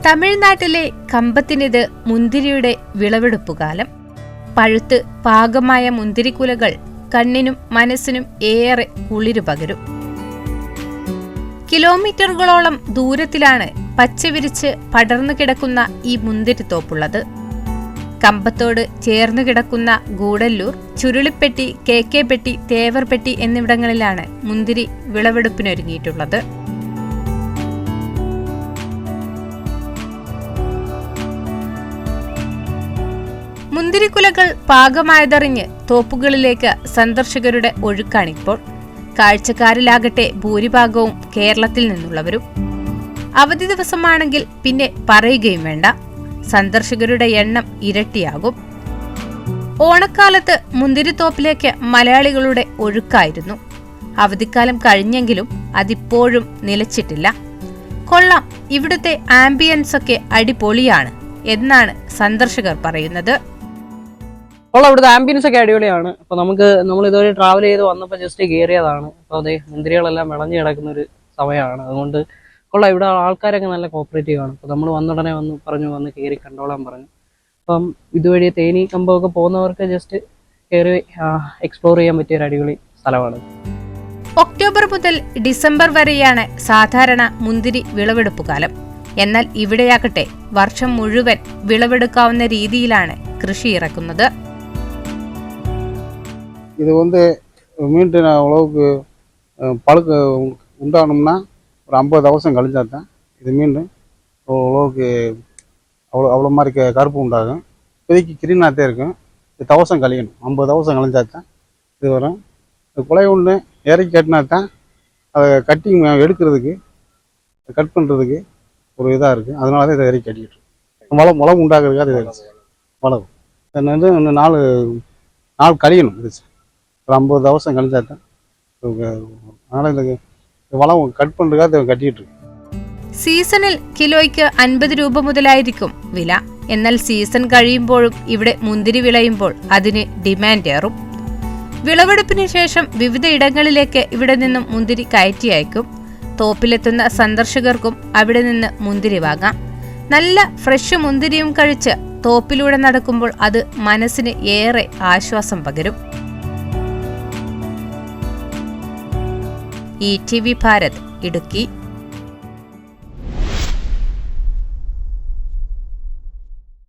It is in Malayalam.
തമിഴ്നാട്ടിലെ കമ്പത്തിനിത് മുന്തിരിയുടെ വിളവെടുപ്പുകാലം. പഴുത്ത് പാകമായ മുന്തിരിക്കുലകൾ കണ്ണിനും മനസ്സിനും ഏറെ കുളിരു പകരും. കിലോമീറ്ററുകളോളം ദൂരത്തിലാണ് പച്ചവിരിച്ച് പടർന്നു കിടക്കുന്ന ഈ മുന്തിരിത്തോപ്പുള്ളത്. കമ്പത്തോട് ചേർന്നു കിടക്കുന്ന ഗൂഡല്ലൂർ, ചുരുളിപ്പെട്ടി, KK പെട്ടി, തേവർപ്പെട്ടി എന്നിവിടങ്ങളിലാണ് മുന്തിരി വിളവെടുപ്പിനൊരുങ്ങിയിട്ടുള്ളത്. മുന്തിരിക്കുലകൾ പാകമായതറിഞ്ഞ് തോപ്പുകളിലേക്ക് സന്ദർശകരുടെ ഒഴുക്കാണിപ്പോൾ. കാഴ്ചക്കാരിലാകട്ടെ ഭൂരിഭാഗവും കേരളത്തിൽ നിന്നുള്ളവരും. അവധി ദിവസമാണെങ്കിൽ പിന്നെ പറയുകയും വേണ്ട, സന്ദർശകരുടെ എണ്ണം ഇരട്ടിയാകും. ഓണക്കാലത്ത് മുന്തിരിത്തോപ്പിലേക്ക് മലയാളികളുടെ ഒഴുക്കായിരുന്നു. അവധിക്കാലം കഴിഞ്ഞെങ്കിലും അതിപ്പോഴും നിലച്ചിട്ടില്ല. കൊള്ളാം, ഇവിടുത്തെ ആംബിയൻസ് ഒക്കെ അടിപൊളിയാണ് എന്നാണ് സന്ദർശകർ പറയുന്നത്. ഇവിടുത്തെ ആംബിയൻസ് ഒക്കെ അടിപൊളിയാണ്. അപ്പൊ നമ്മൾ ഇതുവരെ ട്രാവൽ ചെയ്ത് വന്നപ്പോൾ ജസ്റ്റ് കയറിയതാണ്. അപ്പൊ അതേ മുന്തിരികളെല്ലാം വിളഞ്ഞു കിടക്കുന്ന ഒരു സമയമാണ്. അതുകൊണ്ട് കൊള്ളാം, ഇവിടെ ആൾക്കാരൊക്കെ നല്ല കോപ്പറേറ്റീവ് ആണ്. അപ്പൊ നമ്മൾ വന്നുടനെ വന്ന് കയറി കണ്ടോളാൻ പറഞ്ഞു. അപ്പം ഇതുവഴി തേനി കമ്പമൊക്കെ പോകുന്നവർക്ക് ജസ്റ്റ് കയറി എക്സ്പ്ലോർ ചെയ്യാൻ പറ്റിയ ഒരു അടിപൊളി സ്ഥലമാണ്. ഒക്ടോബർ മുതൽ ഡിസംബർ വരെയാണ് സാധാരണ മുന്തിരി വിളവെടുപ്പ് കാലം. എന്നാൽ ഇവിടെയാകട്ടെ വർഷം മുഴുവൻ വിളവെടുക്കാവുന്ന രീതിയിലാണ് കൃഷി ഇറക്കുന്നത്. இது மீண்டும் அளவுக்கு பழுக்க உண்டானோம்னா ஒரு 50 கழிஞ்சா தான் இது மீண்டும் அளவுக்கு அவ்வளோ மாதிரி கருப்பு உண்டாகும். இப்போதைக்கு கிரீனாகத்தே இருக்கும். 1000 கழியணும். 50 கழிஞ்சா தான் இது வரும். குலை ஒன்று இறக்கி கட்டினா தான் அதை கட்டிங் எடுக்கிறதுக்கு கட் பண்ணுறதுக்கு ஒரு இதாக இருக்குது. அதனால தான் இதை இறக்கி கட்டிக்கிட்டு வளம் உண்டாக்குறதுக்காக இது வளம் இன்னும் 4 கழியணும். இது 50 கழிஞ்சா தான் அதனால் இந்த വളം കട്ട് പണ്ടുകാത്ത കട്ടിയിട്ട്. സീസണിൽ കിലോയ്ക്ക് 50 രൂപ മുതലായിരിക്കും വില. എന്നാൽ സീസൺ കഴിയുമ്പോഴും ഇവിടെ മുന്തിരി വിളയുമ്പോൾ അതിന് ഡിമാൻഡ് ഏറും. വിളവെടുപ്പിന് ശേഷം വിവിധ ഇടങ്ങളിലേക്ക് ഇവിടെ നിന്നും മുന്തിരി കയറ്റി അയക്കും. തോപ്പിലെത്തുന്ന സന്ദർശകർക്കും അവിടെ നിന്ന് മുന്തിരി വാങ്ങാം. നല്ല ഫ്രഷ് മുന്തിരിയും കഴിച്ച് തോപ്പിലൂടെ നടക്കുമ്പോൾ അത് മനസ്സിന് ഏറെ ആശ്വാസം പകരും. ETV ഭാരത്, ഇടുക്കി.